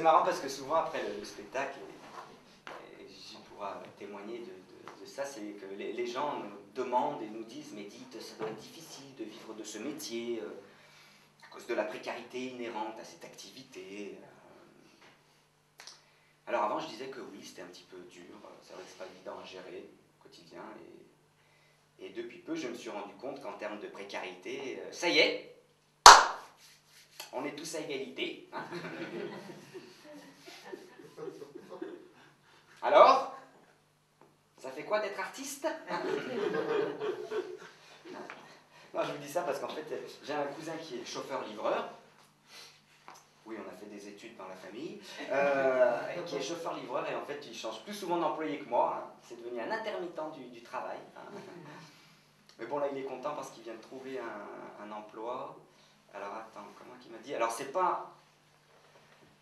marrant parce que souvent après le spectacle, et j'y pourra témoigner de ça, c'est que les gens nous demandent et nous disent « Mais dites, ça doit être difficile de vivre de ce métier à cause de la précarité inhérente à cette activité. » Alors avant, je disais que oui, c'était un petit peu dur, c'est vrai que c'est pas évident à gérer au quotidien, et depuis peu, je me suis rendu compte qu'en termes de précarité, ça y est, on est tous à égalité. Hein. Alors, ça fait quoi d'être artiste? Non, je vous dis ça parce qu'en fait, j'ai un cousin qui est chauffeur-livreur. Oui, on a fait des études dans la famille. Qui est chauffeur-livreur et en fait, il change plus souvent d'employé que moi. Hein. C'est devenu un intermittent du travail. Hein. Mais bon, là, il est content parce qu'il vient de trouver un emploi. Alors, attends, comment il m'a dit? Alors, c'est pas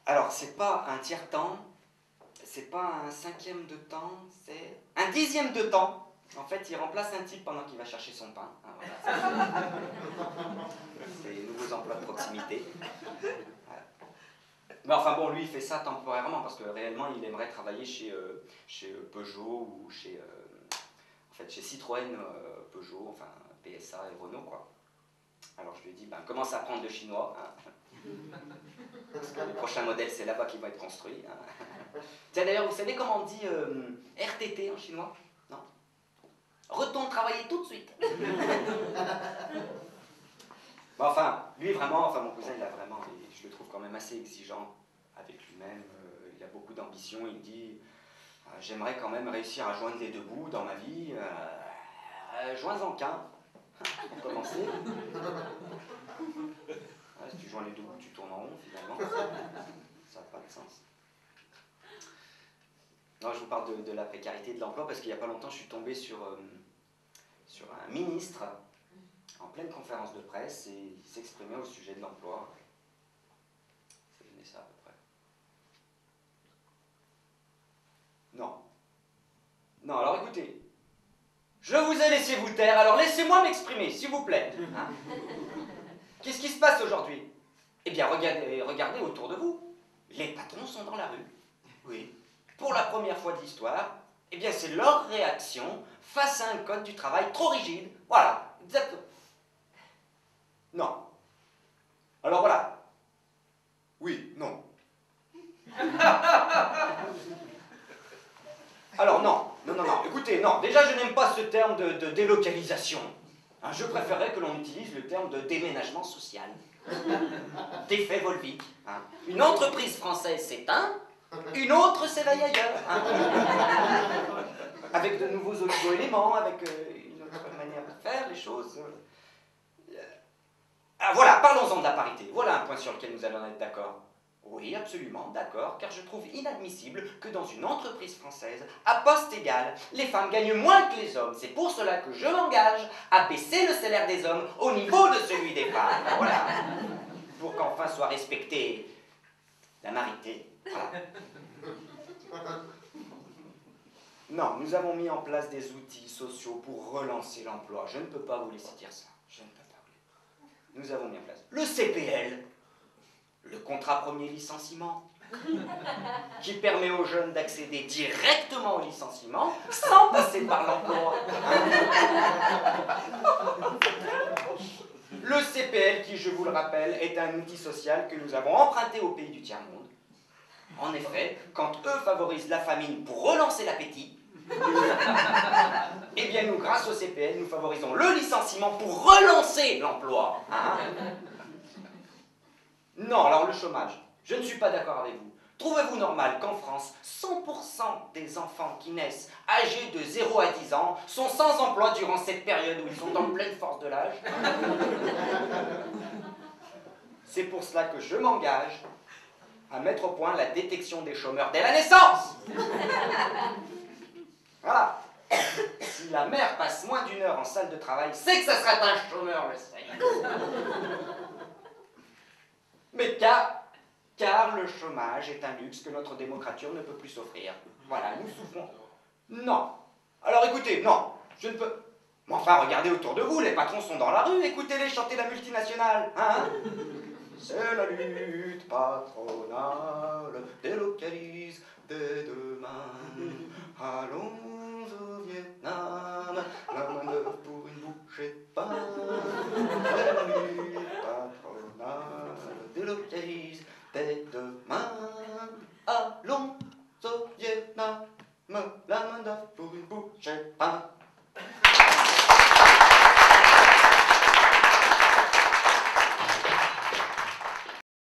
un tiers-temps, c'est pas un cinquième de temps, c'est un dixième de temps. En fait, il remplace un type pendant qu'il va chercher son pain. Hein, voilà. C'est les nouveaux emplois de proximité. Voilà. Mais enfin bon, lui, il fait ça temporairement parce que réellement, il aimerait travailler chez Peugeot ou chez Citroën, Peugeot, enfin PSA et Renault, quoi. Alors je lui ai dit, ben, commence à apprendre le chinois. Hein. Parce que les prochains modèles, c'est là-bas qu'ils vont être construits. Hein. Tiens, d'ailleurs, vous savez comment on dit RTT en chinois? Non? Retourne travailler tout de suite. Bon, enfin, lui vraiment, enfin mon cousin, il a vraiment, je le trouve quand même assez exigeant avec lui-même. Il a beaucoup d'ambition. Il dit, j'aimerais quand même réussir à joindre les deux bouts dans ma vie. Joins-en qu'un, pour commencer. Si tu joins les deux bouts, tu tournes en rond, finalement. Ça n'a pas de sens. Non, je vous parle de la précarité de l'emploi parce qu'il n'y a pas longtemps, je suis tombé sur un ministre en pleine conférence de presse et il s'exprimait au sujet de l'emploi. Ça donnait ça à peu près. Non. Non, alors écoutez. Je vous ai laissé vous taire, alors laissez-moi m'exprimer, s'il vous plaît. Hein? Qu'est-ce qui se passe aujourd'hui? Eh bien, regardez autour de vous. Les patrons sont dans la rue. Oui. Pour la première fois de l'histoire, eh bien, c'est leur réaction face à un code du travail trop rigide. Voilà, exactement. Non. Alors voilà. Oui, non. Alors non. Non. Écoutez, non. Déjà, je n'aime pas ce terme de délocalisation. Hein, je préférerais que l'on utilise le terme de déménagement social. D'effet Volvic. Hein. Une entreprise française s'éteint, une autre s'éveille ailleurs. Hein. Avec de nouveaux oligo-éléments, avec une autre manière de faire les choses. Ah, voilà, parlons-en de la parité. Voilà un point sur lequel nous allons être d'accord. Oui, absolument, d'accord, car je trouve inadmissible que dans une entreprise française, à poste égal, les femmes gagnent moins que les hommes. C'est pour cela que je m'engage à baisser le salaire des hommes au niveau de celui des femmes. Voilà. Pour qu'enfin soit respectée la parité. Voilà. Non, nous avons mis en place des outils sociaux pour relancer l'emploi. Je ne peux pas vous laisser dire ça. Je ne peux pas. Nous avons mis en place le CPL, le contrat premier licenciement, qui permet aux jeunes d'accéder directement au licenciement sans passer par l'emploi. Le CPL qui, je vous le rappelle, est un outil social que nous avons emprunté aux pays du tiers-monde. En effet, quand eux favorisent la famine pour relancer l'appétit, eh bien nous, grâce au CPL, nous favorisons le licenciement pour relancer l'emploi. Hein? Non, alors le chômage, je ne suis pas d'accord avec vous. Trouvez-vous normal qu'en France, 100% des enfants qui naissent âgés de 0 à 10 ans sont sans emploi durant cette période où ils sont en pleine force de l'âge? C'est pour cela que je m'engage à mettre au point la détection des chômeurs dès la naissance. Voilà. Si la mère passe moins d'une heure en salle de travail, c'est que ça serait un chômeur, le sais. Mais car le chômage est un luxe que notre démocrature ne peut plus s'offrir. Voilà, nous souffrons. Non. Alors écoutez, non, je ne peux... Mais enfin, regardez autour de vous, les patrons sont dans la rue, écoutez-les chanter la multinationale, hein? C'est la lutte patronale, délocalise dès demain. Allons au Vietnam, la main-d'œuvre pour une bouchée de pain. C'est la lutte patronale, délocalise dès demain. Allons au Vietnam, la main-d'œuvre pour une bouchée de pain.